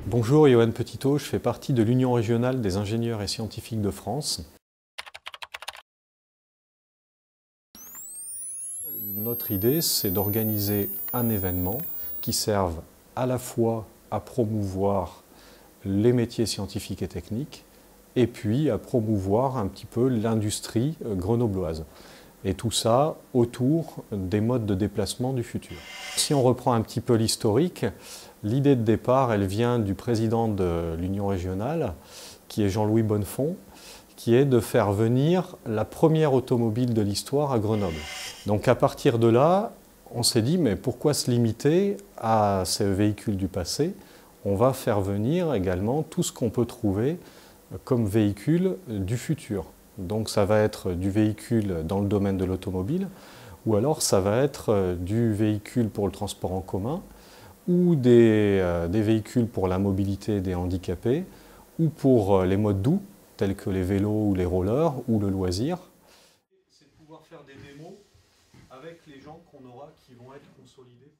Bonjour, Yoann Petitot, je fais partie de l'Union régionale des ingénieurs et scientifiques de France. Notre idée, c'est d'organiser un événement qui serve à la fois à promouvoir les métiers scientifiques et techniques et puis à promouvoir un petit peu l'industrie grenobloise. Et tout ça autour des modes de déplacement du futur. Si on reprend un petit peu l'historique, l'idée de départ, elle vient du président de l'Union régionale, qui est Jean-Louis Bonnefond, qui est de faire venir la première automobile de l'histoire à Grenoble. Donc à partir de là, on s'est dit, mais pourquoi se limiter à ces véhicules du passé? On va faire venir également tout ce qu'on peut trouver comme véhicule du futur. Donc ça va être du véhicule dans le domaine de l'automobile, ou alors ça va être du véhicule pour le transport en commun, ou des véhicules pour la mobilité des handicapés, ou pour les modes doux, tels que les vélos ou les rollers, ou le loisir. C'est de pouvoir faire des démos avec les gens qu'on aura qui vont être consolidés.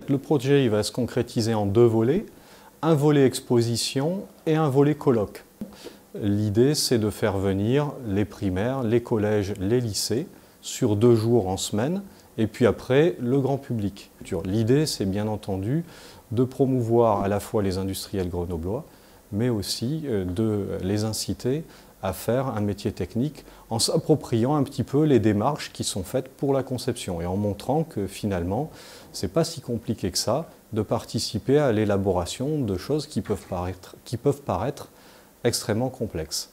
Le projet il va se concrétiser en deux volets, un volet exposition et un volet colloque. L'idée, c'est de faire venir les primaires, les collèges, les lycées sur 2 jours en semaine, et puis après, le grand public. L'idée, c'est bien entendu de promouvoir à la fois les industriels grenoblois, mais aussi de les inciter à faire un métier technique en s'appropriant un petit peu les démarches qui sont faites pour la conception et en montrant que finalement, c'est pas si compliqué que ça de participer à l'élaboration de choses qui peuvent paraître extrêmement complexes.